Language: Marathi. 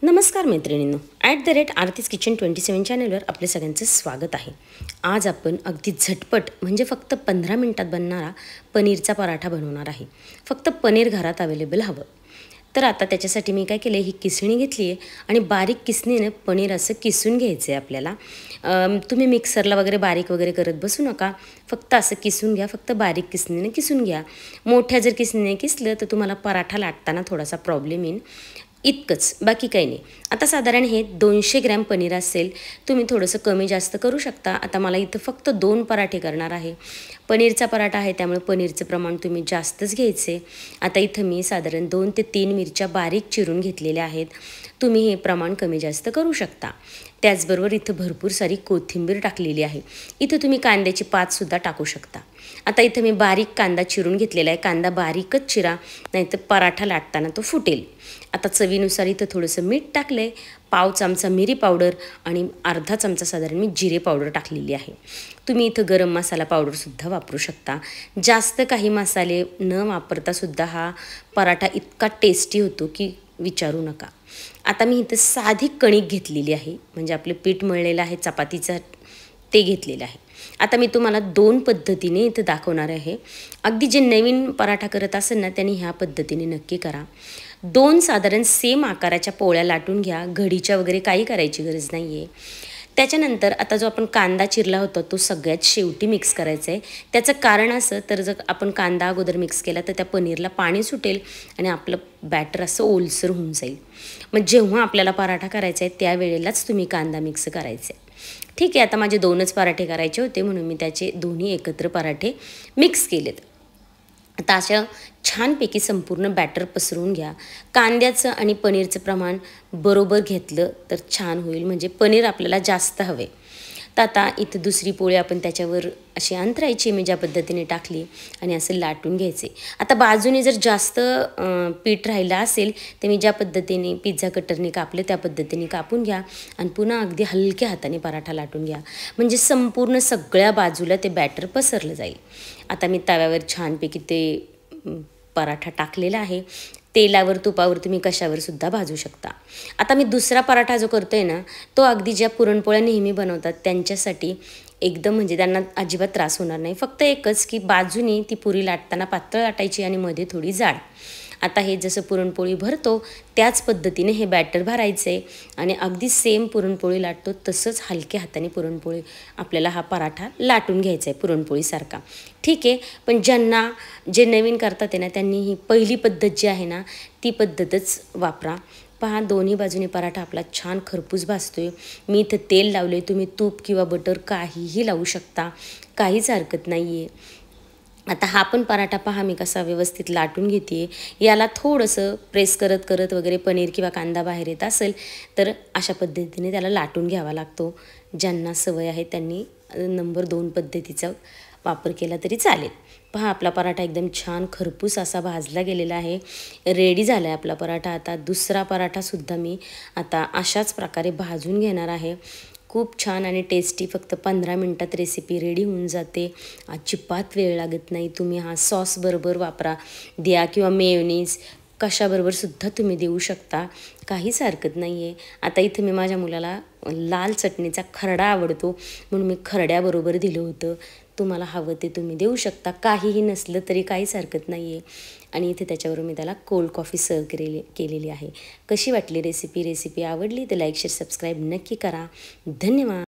नमस्कार मैत्रिणींनो, @आरतीज किचन 27 चॅनलवर आपले सगळ्यांचं स्वागत आहे। आज आपण अगदी झटपट म्हणजे फक्त 15 मिनिटात बनणारा पनीरचा पराठा बनवणार आहे। फक्त पनीर घरात अवेलेबल हवं। तर आता त्याच्यासाठी मी काय केलं, ही किसणी घेतली आहे आणि बारीक किसणीने पनीर असं किसून घ्यायचं आहे आपल्याला। तुम्ही मिक्सरला वगैरे बारीक वगैरे करत बसू नका, फक्त असं किसून घ्या, फक्त बारीक किसणीने किसून घ्या। मोठ्या जर किसणीने किसलं तर तुम्हाला पराठा लाटताना थोडासा प्रॉब्लेम येईल, इतकंच, बाकी काही नाही। आता साधारण हे 200 ग्रॅम पनीर असेल, तुम्ही थोडंसं कमी जास्त करू शकता। आता मला इथं फक्त 2 पराठे करणार आहे। पनीरचा पराठा आहे त्यामुळे पनीरचं प्रमाण तुम्ही जास्तच घ्यायचे। आता इथं मी साधारण 2 ते 3 मिरच्या बारीक चिरून घेतलेल्या आहेत, तुम्ही हे प्रमाण कमी जास्त करू शकता। त्याचबरोबर इथं भरपूर सारी कोथिंबीर टाकलेली आहे, इथं तुम्ही कांद्याची पातसुद्धा टाकू शकता। आता इथं मी बारीक कांदा चिरून घेतलेला आहे, कांदा बारीकच चिरा, नाहीतर पराठा लाटताना तो फुटेल। आता चवीनुसार इथं थोडंसं मीठ टाकलं आहे, पाव चमचा मिरी पावडर आणि अर्धा चमचा साधारण मी जिरे पावडर टाकलेली आहे। तुम्ही इथं गरम मसाला पावडरसुद्धा वापरू शकता। जास्त काही मसाले न वापरतासुद्धा हा पराठा इतका टेस्टी होतो की विचारू नका। आता मी इथं साधी कणिक घेतलेली आहे, म्हणजे आपलं पीठ मळलेलं आहे चपातीचं, ते घेतलेलं आहे। आता मी तुम्हाला 2 पद्धतीने इथं दाखवणार आहे। अगदी जे नवीन पराठा करत असेल ना, त्यांनी ह्या पद्धतीने नक्की करा। 2 साधारण सेम आकाराच्या पोळ्या लाटून घ्या, घडीच्या वगैरे काही करायची गरज नाही आहे। त्याच्यानंतर आता जो आपण कांदा चिरला होता तो सगळ्यात शेवटी मिक्स करायचा आहे। त्याचं कारण असं, तर जर आपण कांदा अगोदर मिक्स केला तर त्या पनीरला पाणी सुटेल आणि आपलं बॅटर असं ओलसर होऊन जाईल। मग जेव्हा आपल्याला पराठा करायचा आहे त्यावेळेलाच तुम्ही कांदा मिक्स करायचा आहे। ठीक आहे, आता माझे 2च पराठे करायचे होते म्हणून मी त्याचे दोन्ही एकत्र पराठे मिक्स केलेत। आता अशा छानपैकी संपूर्ण बॅटर पसरवून घ्या। कांद्याचं आणि पनीरचं प्रमाण बरोबर घेतलं तर छान होईल, म्हणजे पनीर आपल्याला जास्त हवे। तर आता इथं दुसरी पोळी आपण त्याच्यावर अशी अंतरायची, मी ज्या पद्धतीने टाकली, आणि असं लाटून घ्यायचे। आता बाजूने जर जास्त पीठ राहिलं असेल तर मी ज्या पद्धतीने पिझ्झा कटरने कापले त्या पद्धतीने कापून घ्या आणि पुन्हा अगदी हलक्या हाताने पराठा लाटून घ्या, म्हणजे संपूर्ण सगळ्या बाजूला ते बॅटर पसरलं जाईल। आता मी तव्यावर छानपैकी ते पराठा टाकलेला आहे, तेलावर तुपावर तुम्ही कशावर सुद्धा भाजू शकता। आता मी दुसरा पराठा जो करतोय ना, तो अगदी ज्या पुरणपोळ्या नेहमी बनवतात त्यांच्यासाठी एकदम, म्हणजे त्यांना अजिबात त्रास होणार नाही। फक्त एकच की बाजूनी ती पुरी लाटताना पातळ लाटायची आणि मध्ये थोडी जाड। आता हे जसं पुरणपोळी भरतो त्याच पद्धतीने हे बॅटर भरायचं आहे आणि अगदी सेम पुरणपोळी लाटतो तसंच हलक्या हाताने पुरणपोळी आपल्याला हा पराठा लाटून घ्यायचा आहे पुरणपोळीसारखा। ठीक आहे, पण ज्यांना जे नवीन करतात आहे ना, त्यांनी ही पहिली पद्धत जी आहे ना ती पद्धतच वापरा। पहा, दोन्ही बाजूने पराठा आपला छान खरपूस भाजतोय। मी इथं तेल लावले, तुम्ही तूप किंवा बटर काहीही लावू शकता, काहीच हरकत नाही आहे। आता हा पण पराठा पहा मी कसा व्यवस्थित लाटून घेते। याला थोडंसं प्रेस करत करत वगैरे पनीर किंवा कांदा बाहेर येत असेल तर अशा पद्धतीने त्याला लाटून घ्यावा लागतो। ज्यांना सवय आहे त्यांनी नंबर 2 पद्धतीचा वापर केला तरी चालेल। पहा, आपला पराठा एकदम छान खरपूस असा भाजला गेलेला आहे, रेडी झाला आहे आपला पराठा। आता दुसरा पराठासुद्धा मी आता अशाच प्रकारे भाजून घेणार आहे। खूप छान आणि टेस्टी, फक्त 15 मिनिटात रेसिपी रेडी होऊन जाते, अजिबात वेळ लागत नाही। तुम्ही हा सॉसबरोबर वापरा, द्या, किंवा मेयोनीज कशाबरोबर सुद्धा तुम्ही देऊ शकता, काहीच हरकत नाही आहे। आता इथे मी माझ्या मुलाला लाल चटणीचा खरडा आवडतो म्हणून मी खरड्याबरोबर दिलं होतं। तुम्हाला हवं ते तुम्ही देऊ शकता, काहीही नसलं तरी काहीच हरकत नाही आहे। आणि इथे त्याच्यावर मी त्याला कोल्ड कॉफी सर्व केलेली आहे। कशी वाटली रेसिपी आवडली तर लाईक शेअर सबस्क्राईब नक्की करा। धन्यवाद।